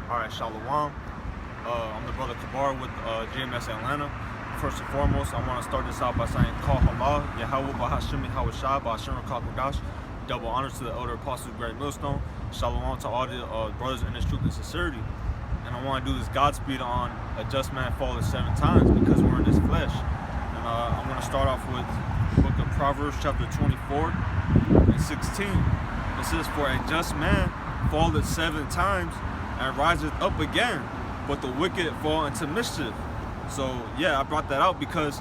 Alright, Shalom. I'm the brother Kabar with GMS Atlanta. First and foremost, I want to start this out by saying Call Allah, Yahweh, Bahashim, Yahweh Shai, Bahashim, Kakudash. Double honors to the elder apostles of Great Millstone. Shalom to all the brothers in this truth and sincerity. And I want to do this Godspeed on a just man falleth 7 times because we're in this flesh. And I'm going to start off with the book of Proverbs chapter 24 and 16. It says, for a just man falleth 7 times and riseth up again, but the wicked fall into mischief. So yeah, I brought that out because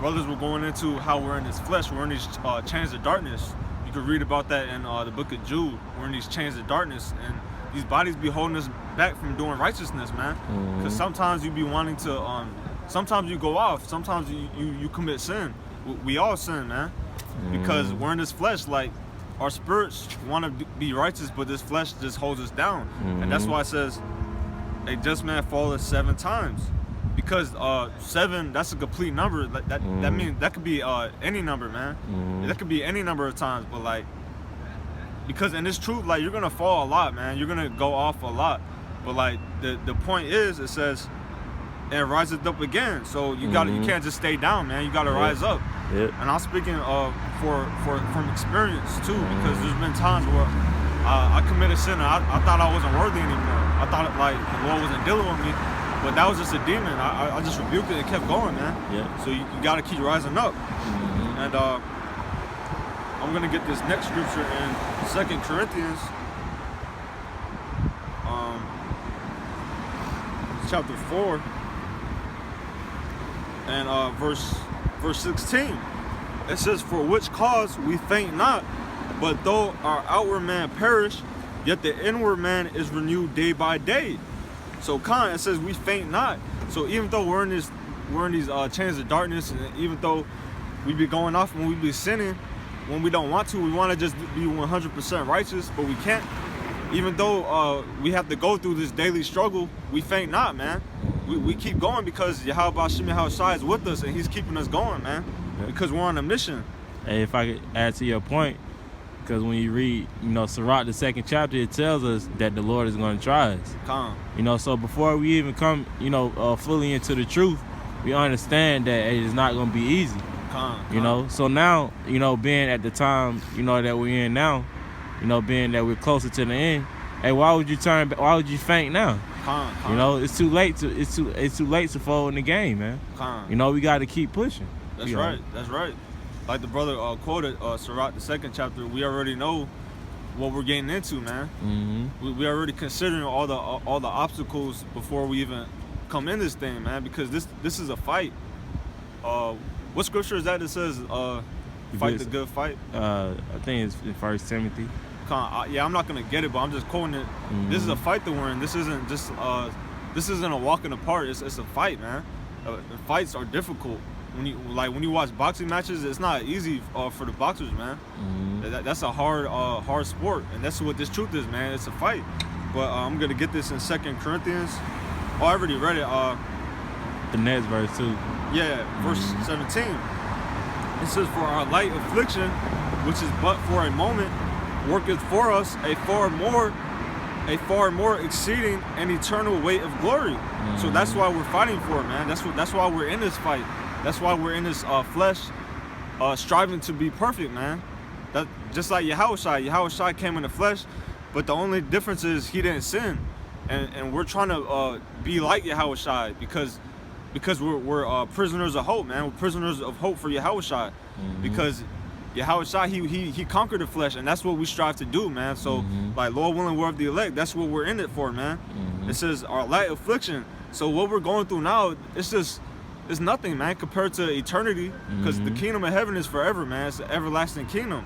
brothers were going into how we're in this flesh, we're in these chains of darkness. You can read about that in the book of Jude. We're in these chains of darkness, and these bodies be holding us back from doing righteousness, man. Because sometimes you be wanting to, sometimes you go off, sometimes you commit sin. We all sin, man, because we're in this flesh. Like, our spirits want to be righteous, but this flesh just holds us down. And that's why it says, a just man falleth 7 times. Because 7, that's a complete number. That means that could be any number, man. That could be any number of times. But like, because in this truth, like, you're gonna fall a lot, man. You're gonna go off a lot. But like, the point is, it says, and riseth up again. So you gotta, you can't just stay down, man. You gotta rise up. And I'm speaking from experience too, because there's been times where I committed sin and I thought I wasn't worthy anymore. I thought like the Lord wasn't dealing with me, but that was just a demon. I just rebuked it and kept going, man. So you gotta keep rising up. And I'm gonna get this next scripture in 2 Corinthians chapter 4 and verse 16. It says, for which cause we faint not, but though our outward man perish, yet the inward man is renewed day by day. So it says we faint not. So even though we're in these chains of darkness, and even though we be going off and we be sinning when we don't want to, we want to just be 100% righteous, but we can't. Even though we have to go through this daily struggle, we faint not, man. We keep going because Yahweh Hashem Yahweh Shai is with us and he's keeping us going, man. Because we're on a mission. Hey, if I could add to your point, because when you read, Sirach, the 2nd chapter, it tells us that the Lord is going to try us. So before we even come, fully into the truth, we understand that it is not going to be easy. So now, being at the time, that we're in now, being that we're closer to the end, hey, why would you turn back? Why would you faint now? It's too late to fall in the game, man. We got to keep pushing. That's right. That's right. Like the brother quoted Sirach, the 2nd chapter, we already know what we're getting into, man. We already considering all the obstacles before we even come in this thing, man. Because this is a fight. What scripture is that says fight the good fight? I think it's in 1 Timothy. Yeah, I'm not gonna get it, but I'm just quoting it. This is a fight that we're in. This isn't just this isn't a walk in the park. It's a fight, man. The fights are difficult. When you watch boxing matches, it's not easy for the boxers, man. That's a hard sport, and that's what this truth is, man. It's a fight. But I'm gonna get this in 2 Corinthians. Oh, I already read it. The next verse too. Yeah, verse 17. It says, for our light affliction, which is but for a moment, worketh for us a far more exceeding and eternal weight of glory. So that's why we're fighting for it, man. That's why we're in this fight. That's why we're in this flesh, striving to be perfect, man. That just like Yahweh Shai came in the flesh, but the only difference is he didn't sin, and we're trying to be like Yahweh Shai because we're prisoners of hope, man. We're prisoners of hope for Yahweh Shai, because Yahweh Shai, he conquered the flesh, and that's what we strive to do, man. So like, Lord willing, we're of the elect. That's what we're in it for, man. It says our light affliction. So what we're going through now, it's nothing, man, compared to eternity, because the kingdom of heaven is forever, man. It's an everlasting kingdom.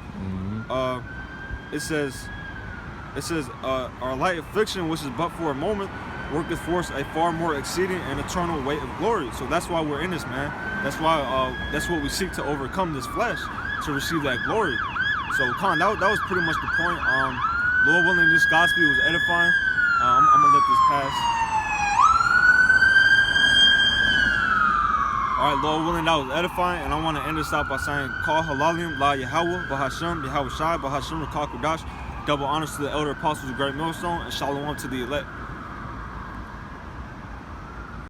It says our light affliction, which is but for a moment, worketh for us a far more exceeding and eternal weight of glory. So that's why we're in this, man. That's why that's what we seek to overcome this flesh, to receive that glory. So that was pretty much the point. Lord willing, this Godspeed was edifying. I'm gonna let this pass. All right, Lord willing, that was edifying, and I want to end this out by saying, Call Halalim, La Yahweh, Bahashim, Yahweh Shai, Bahashim, Kakudash. Double honors to the elder apostles of Great Millstone, and Shalom to the elect.